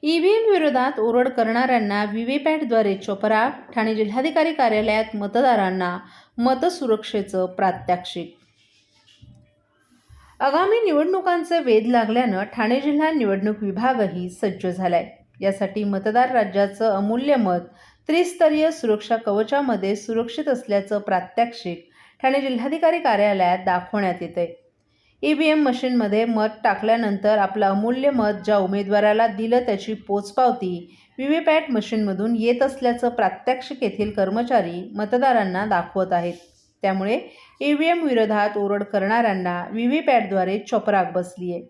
EVM विरोधात ओरड करणाऱ्यांना व्हीव्हीपॅटद्वारे चोपरा. ठाणे जिल्हाधिकारी कार्यालयात मतदारांना मतसुरक्षेचं प्रात्यक्षिक. आगामी निवडणुकांचे वेध लागल्यानं ठाणे जिल्हा निवडणूक विभागही सज्ज झालाय. यासाठी मतदार राज्याचं अमूल्य मत त्रिस्तरीय सुरक्षा कवचामध्ये सुरक्षित असल्याचं प्रात्यक्षिक ठाणे जिल्हाधिकारी कार्यालयात दाखवण्यात येतंय. ईव्हीएम मशीनमध्ये मत टाकल्यानंतर आपलं अमूल्य मत ज्या उमेदवाराला दिलं त्याची पोचपावती व्हीव्हीपॅट मशीनमधून येत असल्याचं प्रात्यक्षिक येथील कर्मचारी मतदारांना दाखवत आहेत. त्यामुळे ईव्हीएम विरोधात ओरड करणाऱ्यांना व्हीव्हीपॅटद्वारे चपराक बसली आहे.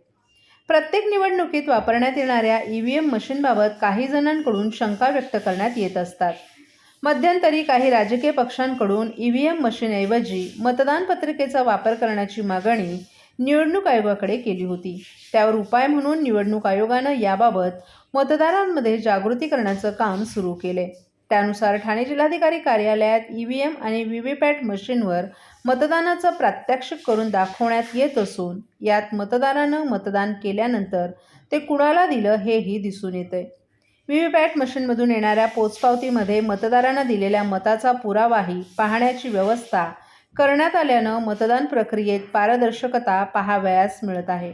प्रत्येक निवडणुकीत वापरण्यात येणाऱ्या ईव्हीएम मशीनबाबत काही जणांकडून शंका व्यक्त करण्यात येत असतात. मध्यंतरी काही राजकीय पक्षांकडून ईव्हीएम मशीनऐवजी मतदान पत्रिकेचा वापर करण्याची मागणी निवडणूक आयोगाकडे केली होती. त्यावर उपाय म्हणून निवडणूक आयोगानं याबाबत मतदारांमध्ये जागृती करण्याचं काम सुरू केले. त्यानुसार ठाणे जिल्हाधिकारी कार्यालयात ईव्हीएम आणि व्हीव्हीपॅट मशीनवर मतदानाचं प्रात्यक्षिक करून दाखवण्यात येत असून यात मतदारानं मतदान केल्यानंतर ते कुणाला दिलं हेही दिसून येतंय. व्हीव्हीपॅट मशीनमधून येणाऱ्या पोचपावतीमध्ये मतदारानं दिलेल्या मताचा पुरावाही पाहण्याची व्यवस्था करण्यात आल्यानं मतदान प्रक्रियेत पारदर्शकता पाहावयास मिळत आहे.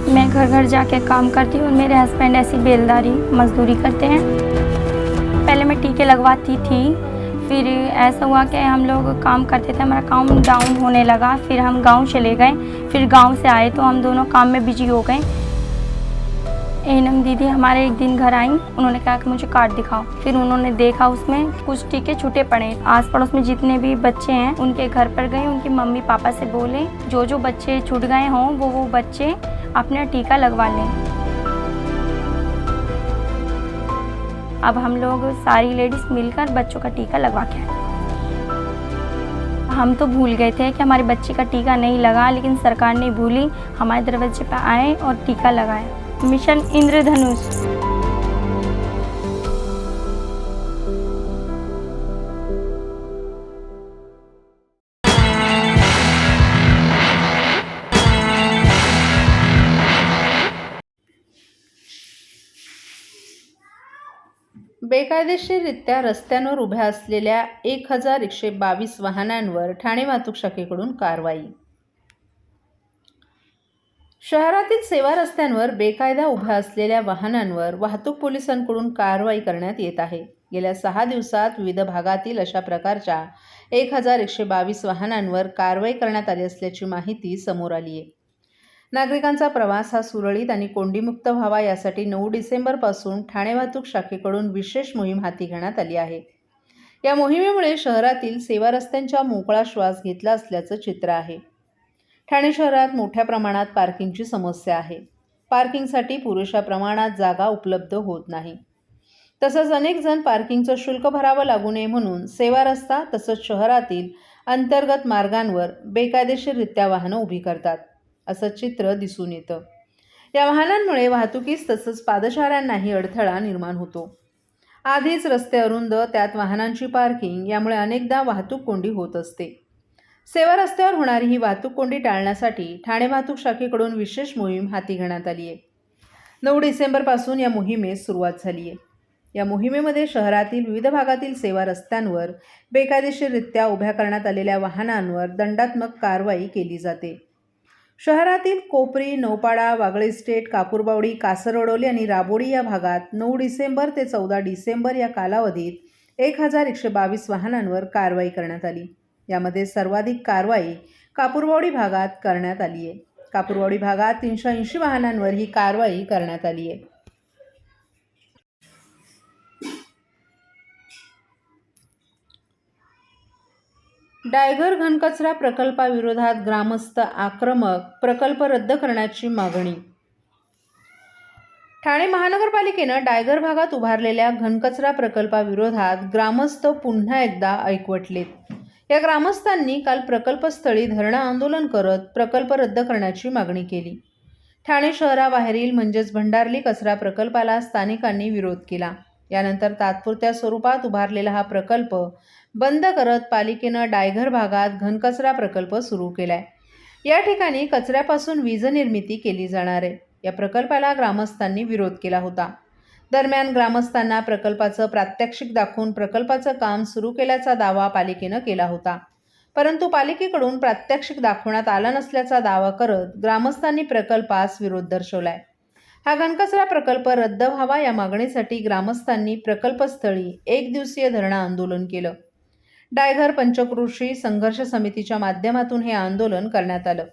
मैं घर घर जाके काम करती हूँ। मेरे हस्बैंड ऐसी बेलदारी मजदूरी करते हैं। पहले मैं टीके लगवाती थी, फिर ऐसा हुआ कि हम लोग काम करते थे, हमारा काम डाउन होने लगा। फिर हम गांव चले गए, फिर गांव से आए तो हम दोनों काम में बिजी हो गए। एनम दीदी हमारे एक दिन घर आई, उन्होंने कहा कि मुझे कार्ड दिखाओ। फिर उन्होंने देखा उसमें कुछ टीके छूटे पड़े। आस पड़ोस में जितने भी बच्चे हैं उनके घर पर गए, उनकी मम्मी पापा से बोले जो जो बच्चे छूट गए हों वो बच्चे अपना टीका लगवा लें। अब हम लोग सारी लेडीज मिलकर बच्चों का टीका लगवा के आए। हम तो भूल गए थे कि हमारी बच्ची का टीका नहीं लगा, लेकिन सरकार नहीं भूली, हमारे दरवाजे पर आए और टीका लगाए। मिशन इंद्रधनुष। बेकायदेशीररित्या रस्त्यांवर उभ्या असलेल्या 1122 वाहनांवर ठाणे वाहतूक शाखेकडून कारवाई. शहरातील सेवा रस्त्यांवर बेकायदा उभ्या असलेल्या वाहनांवर वाहतूक पोलिसांकडून कारवाई करण्यात येत आहे. गेल्या 6 दिवसात विविध भागातील अशा प्रकारच्या 1122 वाहनांवर कारवाई करण्यात आली असल्याची माहिती समोर आली आहे. नागरिकांचा प्रवास हा सुरळीत आणि कोंडीमुक्त व्हावा यासाठी 9 डिसेंबरपासून ठाणे वाहतूक शाखेकडून विशेष मोहीम हाती घेण्यात आली आहे. या मोहिमेमुळे शहरातील सेवा रस्त्यांचा मोकळा श्वास घेतला असल्याचं चित्र आहे. ठाणे शहरात मोठ्या प्रमाणात पार्किंगची समस्या आहे. पार्किंगसाठी पुरेशा प्रमाणात जागा उपलब्ध होत नाही. तसंच अनेक जण पार्किंगचं शुल्क भरावं लागू नये म्हणून सेवा रस्ता तसंच शहरातील अंतर्गत मार्गांवर बेकायदेशीररित्या वाहनं उभी करतात, असं चित्र दिसून येतं. या वाहनांमुळे वाहतुकीस तसंच पादचाऱ्यांनाही अडथळा निर्माण होतो. आधीच रस्ते अरुंद, त्यात वाहनांची पार्किंग, यामुळे अनेकदा वाहतूक कोंडी होत असते. सेवा रस्त्यावर होणारी ही वाहतूक कोंडी टाळण्यासाठी ठाणे वाहतूक शाखेकडून विशेष मोहीम हाती घेण्यात आली आहे. 9 डिसेंबरपासून या मोहिमेस सुरुवात झाली आहे. या मोहिमेमध्ये शहरातील विविध भागातील सेवा रस्त्यांवर बेकायदेशीररित्या उभ्या करण्यात आलेल्या वाहनांवर दंडात्मक कारवाई केली जाते. शहरातील कोपरी, नौपाडा, वागळे इस्टेट, कापूरबावडी, कासरवडोली आणि राबोडी या भागात 9 डिसेंबर ते 14 डिसेंबर या कालावधीत 1122 वाहनांवर कारवाई करण्यात आली. यामध्ये सर्वाधिक कारवाई कापूरबावडी भागात करण्यात आली आहे. कापूरबावडी भागात 380 वाहनांवर ही कारवाई करण्यात आली आहे. डायगर घनकचरा प्रकल्पाविरोधात ग्रामस्थ आक्रमक, प्रकल्प रद्द करण्याची मागणी. ठाणे महानगरपालिकेनं डायगर भागात उभारलेल्या घनकचरा प्रकल्पाविरोधात ग्रामस्थ पुन्हा एकदा एकवटलेत. या ग्रामस्थांनी काल प्रकल्पस्थळी धरणं आंदोलन करत प्रकल्प रद्द करण्याची मागणी केली. ठाणे शहराबाहेरील म्हणजेच भंडारली कचरा प्रकल्पाला स्थानिकांनी विरोध केला. यानंतर तात्पुरत्या स्वरूपात उभारलेला हा प्रकल्प बंद करत पालिकेनं डायघर भागात घनकचरा प्रकल्प सुरू केलाय. या ठिकाणी कचऱ्यापासून वीज निर्मिती केली जाणार आहे. या प्रकल्पाला ग्रामस्थांनी विरोध केला होता. दरम्यान ग्रामस्थांना प्रकल्पाचं प्रात्यक्षिक दाखवून प्रकल्पाचं काम सुरू केल्याचा दावा पालिकेनं केला होता. परंतु पालिकेकडून प्रात्यक्षिक दाखवण्यात आलं नसल्याचा दावा करत ग्रामस्थांनी प्रकल्पास विरोध दर्शवलाय. हा घनकचरा प्रकल्प रद्द व्हावा या मागणीसाठी ग्रामस्थांनी प्रकल्पस्थळी 1 दिवसीय धरणं आंदोलन केलं. डायघर पंचक्रोशी संघर्ष समितीच्या माध्यमातून हे आंदोलन करण्यात आलं.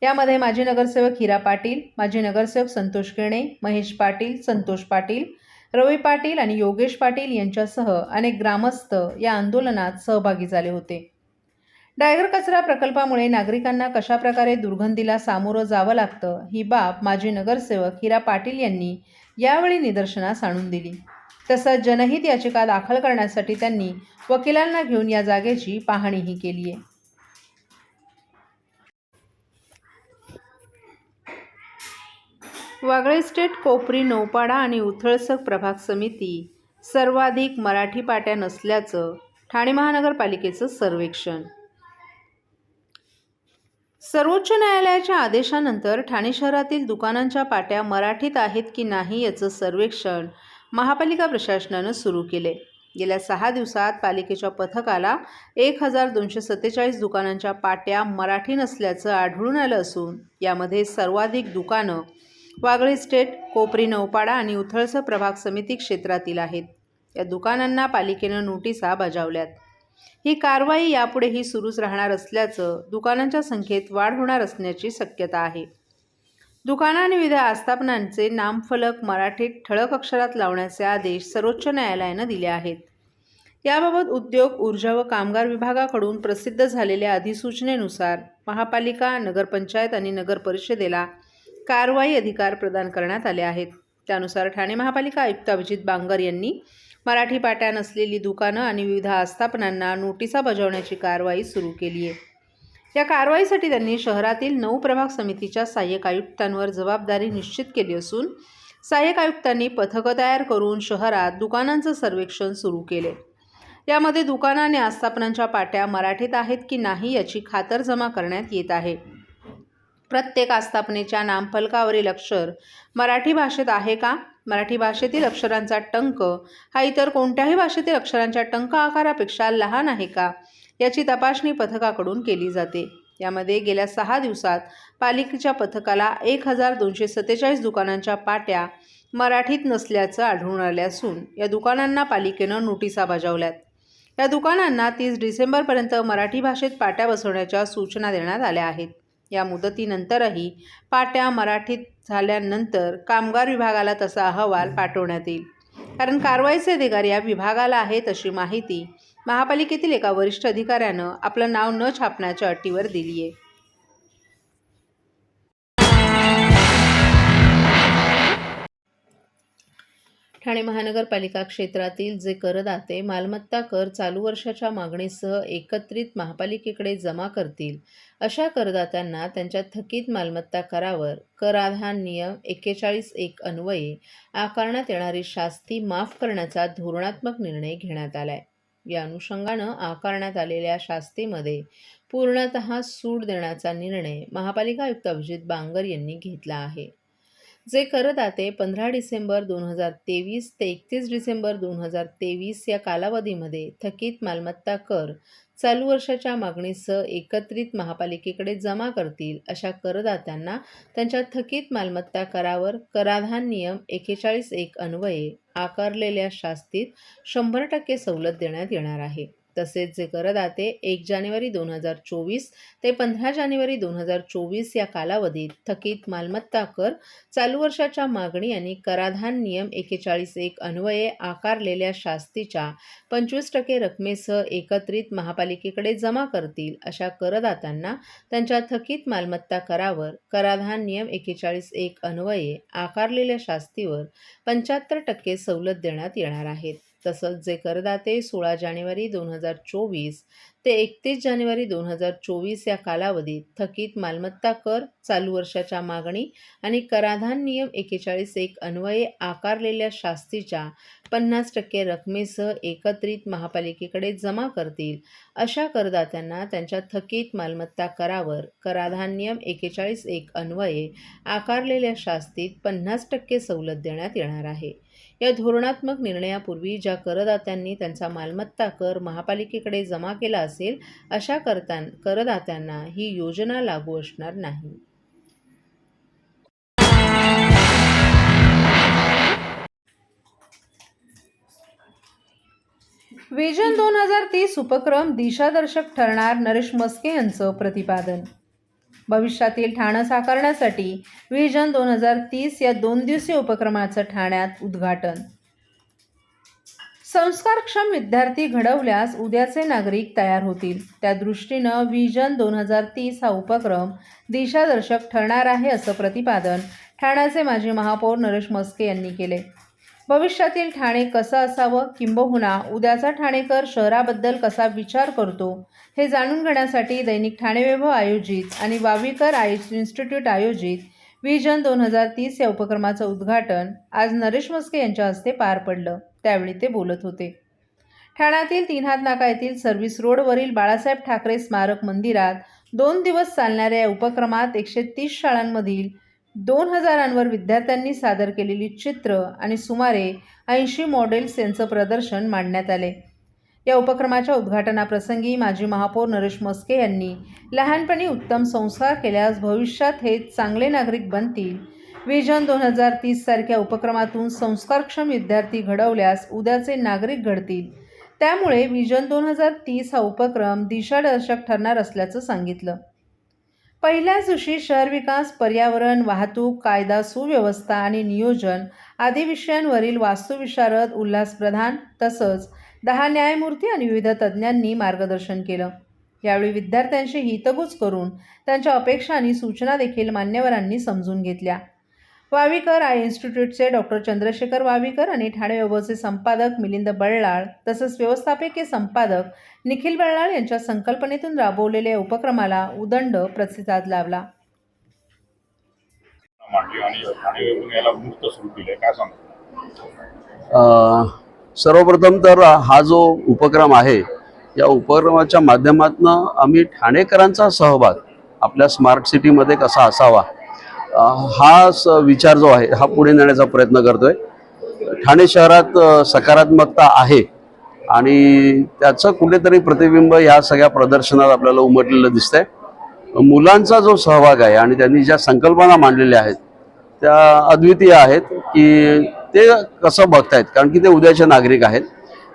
यामध्ये माजी नगरसेवक हिरा पाटील, माजी नगरसेवक संतोष केणे, महेश पाटील, संतोष पाटील, रवी पाटील आणि योगेश पाटील यांच्यासह अनेक ग्रामस्थ या आंदोलनात सहभागी झाले होते. डायघर कचरा प्रकल्पामुळे नागरिकांना कशाप्रकारे दुर्गंधीला सामोरं जावं लागतं ही बाब माजी नगरसेवक हिरा पाटील यांनी यावेळी निदर्शनास आणून दिली. तसंच जनहित याचिका दाखल करण्यासाठी त्यांनी वकिलांना घेऊन या जागेची पाहणीही केली आहे. वागळे इस्टेट, कोपरी, नौपाडा आणि उथळसक प्रभाग समिती सर्वाधिक मराठी पाट्या नसल्याचं ठाणे महानगरपालिकेचं सर्वेक्षण. सर्वोच्च न्यायालयाच्या आदेशानंतर ठाणे शहरातील दुकानांच्या पाट्या मराठीत आहेत की नाही याचं सर्वेक्षण महापालिका प्रशासनानं सुरू केले. गेल्या 6 दिवसात पालिकेच्या पथकाला 1247 दुकानांच्या पाट्या मराठी नसल्याचं आढळून आलं असून यामध्ये सर्वाधिक दुकानं वागळे इस्टेट, कोपरी, नौपाडा आणि उथळसर प्रभाग समिती क्षेत्रातील आहेत. या दुकानांना पालिकेनं नोटिसा बजावल्यात. ही कारवाई यापुढेही सुरूच राहणार असल्याचं दुकानांच्या संख्येत वाढ होणार असण्याची शक्यता आहे. दुकानं आणि विविध आस्थापनांचे नामफलक मराठीत ठळक अक्षरात लावण्याचे आदेश सर्वोच्च न्यायालयानं दिले आहेत. याबाबत उद्योग, ऊर्जा व कामगार विभागाकडून प्रसिद्ध झालेल्या अधिसूचनेनुसार महापालिका, नगरपंचायत आणि नगर परिषदेला कारवाई अधिकार प्रदान करण्यात आले आहेत. त्यानुसार ठाणे महापालिका आयुक्त अभिजित बांगर यांनी मराठी पाट्या नसलेली दुकानं आणि विविध आस्थापनांना नोटिसा बजावण्याची कारवाई सुरू केली आहे. या कारवाईसाठी त्यांनी शहरातील 9 प्रभाग समितीच्या सहाय्यक आयुक्तांवर जबाबदारी निश्चित केली असून सहाय्यक आयुक्तांनी पथकं तयार करून शहरात दुकानांचं सर्वेक्षण सुरू केले. यामध्ये दुकानं आणि आस्थापनांच्या पाट्या मराठीत आहेत की नाही याची खातरजमा करण्यात येत आहे. प्रत्येक आस्थापनेच्या नामफलकावरील अक्षर मराठी भाषेत आहे का? मराठी भाषेतील अक्षरांचा टंक हा इतर कोणत्याही भाषेतील अक्षरांच्या टंक आकारापेक्षा लहान आहे का? याची तपासणी पथकाकडून केली जाते. यामध्ये गेल्या 6 दिवसात पालिकेच्या पथकाला 1247 दुकानांच्या पाट्या मराठीत नसल्याचं आढळून आले असून या दुकानांना पालिकेनं नोटिसा बजावल्यात. या दुकानांना 30 डिसेंबरपर्यंत मराठी भाषेत पाट्या बसवण्याच्या सूचना देण्यात आल्या आहेत. या मुदतीनंतरही पाट्या मराठीत झाल्यानंतर कामगार विभागाला तसा अहवाल पाठवण्यात येईल. कारण कारवाईचे अधिकार या विभागाला आहेत अशी माहिती महापालिकेतील एका वरिष्ठ अधिकाऱ्यानं आपलं नाव न छापण्याच्या अटीवर दिली आहे. ठाणे महानगरपालिका क्षेत्रातील जे करदाते मालमत्ता कर चालू वर्षाच्या मागणीसह एकत्रित महापालिकेकडे जमा करतील अशा करदात्यांना त्यांच्या थकीत मालमत्ता करावर कराधान नियम 41(1) अन्वये आकारण्यात येणारी शास्ती माफ करण्याचा धोरणात्मक निर्णय घेण्यात आलाय. या अनुषंगानं आकारण्यात आलेल्या शास्तीमध्ये पूर्णतः सूट देण्याचा निर्णय महापालिका आयुक्त अभिजित बांगर यांनी घेतला आहे. जे करदाते 15 डिसेंबर 2023 ते 31 डिसेंबर 2023 या कालावधीमध्ये थकीत मालमत्ता कर चालू वर्षाच्या मागणीसह एकत्रित महापालिकेकडे जमा करतील अशा करदात्यांना त्यांच्या थकीत मालमत्ता करावर कराधान नियम 41(1) अन्वये आकारलेल्या शास्तीत 100% सवलत देण्यात येणार आहे. तसेच जे करदाते 1 जानेवारी 2024 ते 15 जानेवारी 2024 या कालावधीत थकीत मालमत्ता कर चालू वर्षाच्या मागणी आणि कराधान नियम 41(1) अन्वये आकारलेल्या शास्तीच्या 25% रकमेसह एकत्रित महापालिकेकडे जमा करतील अशा करदात्यांना त्यांच्या थकीत मालमत्ता करावर कराधान नियम 41(1) अन्वये आकारलेल्या शास्तीवर 75% सवलत देण्यात येणार आहेत. तसंच जे करदाते 16 जानेवारी 2024 ते 31 जानेवारी 2024 या कालावधीत थकीत मालमत्ता कर, चालू वर्षाच्या मागणी आणि कराधान नियम 41(1) अन्वये आकारलेल्या शास्तीच्या 50% रकमेसह एकत्रित महापालिकेकडे जमा करतील, अशा करदात्यांना त्यांच्या थकीत मालमत्ता करावर कराधान नियम 41(1) अन्वये आकारलेल्या शास्तीत 50% सवलत देण्यात येणार आहे. या धोरणात्मक निर्णयापूर्वी ज्या करदात्यांनी त्यांचा मालमत्ता कर महापालिकेकडे जमा केला असेल अशा करदात्यांना ही योजना लागू असणार नाही. व्हिजन 2030 उपक्रम दिशादर्शक ठरणार, नरेश मस्के यांचं प्रतिपादन. भविष्यातील ठाणं साकारण्यासाठी व्हिजन 2030 या 2 दिवसीय उपक्रमाचं ठाण्यात उद्घाटन. संस्कारक्षम विद्यार्थी घडवल्यास उद्याचे नागरिक तयार होतील, त्या दृष्टीनं व्हिजन 2030 हा उपक्रम दिशादर्शक ठरणार आहे, असं प्रतिपादन ठाण्याचे माजी महापौर नरेश मस्के यांनी केले. भविष्यातील ठाणे कसं असावं, किंबहुना उद्याचा ठाणेकर शहराबद्दल कसा विचार करतो, हे जाणून घेण्यासाठी दैनिक ठाणे वैभव आयोजित आणि वावीकर आय इन्स्टिट्यूट आयोजित व्हिजन 2030 या उपक्रमाचं उद्घाटन आज नरेश मस्के यांच्या हस्ते पार पडलं. त्यावेळी ते बोलत होते. ठाण्यातील 3 हात नाका येथील सर्व्हिस रोडवरील बाळासाहेब ठाकरे स्मारक मंदिरात 2 दिवस चालणाऱ्या या उपक्रमात 130 शाळांमधील 2000 विद्यार्थ्यांनी सादर केलेली चित्र आणि सुमारे 80 मॉडेल्स यांचं प्रदर्शन मांडण्यात आले. या उपक्रमाच्या उद्घाटनाप्रसंगी माजी महापौर नरेश मस्के यांनी लहानपणी उत्तम संस्कार केल्यास भविष्यात हे चांगले नागरिक बनतील, व्हिजन 2030 सारख्या उपक्रमातून संस्कारक्षम विद्यार्थी घडवल्यास उद्याचे नागरिक घडतील, त्यामुळे व्हिजन 2030 हा उपक्रम दिशादर्शक ठरणार असल्याचं सांगितलं. पहिल्याच दिवशी शहर विकास, पर्यावरण, वाहतूक, कायदा सुव्यवस्था आणि नियोजन आदी विषयांवरील वास्तुविशारद उल्हास प्रधान तसंच 10 न्यायमूर्ती आणि विविध तज्ज्ञांनी मार्गदर्शन केलं. यावेळी विद्यार्थ्यांशी हितगुज करून त्यांच्या अपेक्षा आणि सूचना देखील मान्यवरांनी समजून घेतल्या. वावीकर आय इन्स्टिट्यूटचे डॉक्टर चंद्रशेखर वावीकर आणि ठाणे वैभवचे संपादक मिलिंद बल्लाळ तसंच व्यवस्थापकीय संपादक निखिल बल्लाळ यांच्या संकल्पनेतून राबवलेल्या या उपक्रमाला उदंड प्रतिसाद लाभला. सर्वप्रथम तर हा जो उपक्रम आहे, या उपक्रमाच्या माध्यमातून आम्ही ठाणेकरांचा सहभाग आपल्या स्मार्ट सिटीमध्ये कसा असावा हा विचार जो आहे हा पुढे नेण्याचा प्रयत्न करतोय. ठाणे शहरात सकारात्मकता आहे आणि त्याचं कुठेतरी प्रतिबिंब या सगळ्या प्रदर्शनात आपल्याला उमटलेलं दिसतंय. मुलांचा जो सहभाग आहे आणि त्यांनी ज्या संकल्पना मांडलेल्या आहेत त्या अद्वितीय आहेत की ते कसं बघतायत, कारण की ते उद्याचे नागरिक आहेत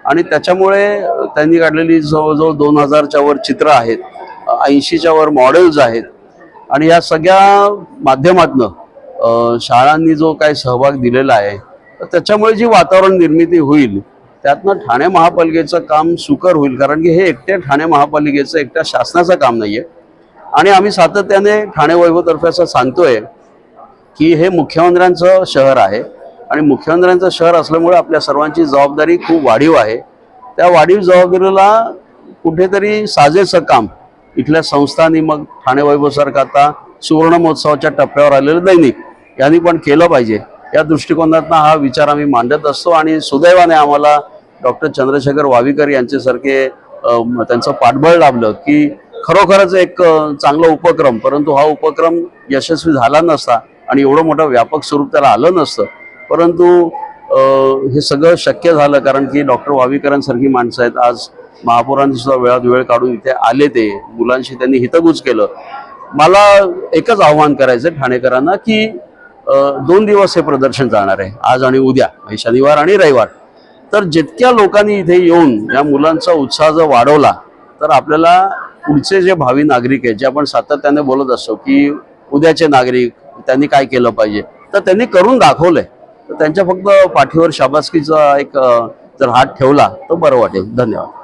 आणि त्याच्यामुळे त्यांनी काढलेली जवळजवळ 2000च्या वर चित्र आहेत, 80च्या वर मॉडेल्स आहेत आणि या सगळ्या माध्यमातनं शाळांनी जो काही सहभाग दिलेला आहे तर त्याच्यामुळे जी वातावरण निर्मिती होईल त्यातनं ठाणे महापालिकेचं काम सुकर होईल, कारण की हे एकट्या ठाणे महापालिकेचं, एकट्या शासनाचं काम नाही आहे. आणि आम्ही सातत्याने ठाणे वैभवतर्फे असं सांगतोय की हे मुख्यमंत्र्यांचं शहर आहे आणि मुख्यमंत्र्यांचं शहर असल्यामुळे आपल्या सर्वांची जबाबदारी खूप वाढीव आहे. त्या वाढीव जबाबदारीला कुठेतरी साजेसं काम इथल्या संस्थांनी, मग ठाणे वैभवसारखं आता सुवर्ण महोत्सवाच्या टप्प्यावर आलेलं दैनिक यांनी पण केलं पाहिजे. या दृष्टिकोनातून हा विचार आम्ही मांडत असतो आणि सुदैवाने आम्हाला डॉक्टर चंद्रशेखर वावीकर यांच्यासारखे त्यांचं पाठबळ लाभलं की खरोखरच एक चांगला उपक्रम, परंतु हा उपक्रम यशस्वी झाला नसता आणि एवढं मोठं व्यापक स्वरूप त्याला आलं नसतं, परंतु हे सगळं शक्य झालं कारण की डॉक्टर वावीकरांसारखी माणसं आहेत. आज महापौरांनी सुद्धा वेळात वेळ काढून इथे आले, ते मुलांशी त्यांनी हितगुज केलं. मला एकच आव्हान करायचं ठाणेकरांना की 2 दिवस हे प्रदर्शन चालणार आहे, आज आणि उद्या, शनिवार आणि रविवार. तर जितक्या लोकांनी इथे येऊन या मुलांचा उत्साह जर वाढवला तर आपल्याला पुढचे जे भावी नागरिक आहेत, जे आपण सातत्याने बोलत असतो की उद्याचे नागरिक त्यांनी काय केलं पाहिजे, तर त्यांनी करून दाखवलंय. तर त्यांच्या फक्त पाठीवर शाबासकीचा एक जर हात ठेवला तर बरं वाटेल. धन्यवाद.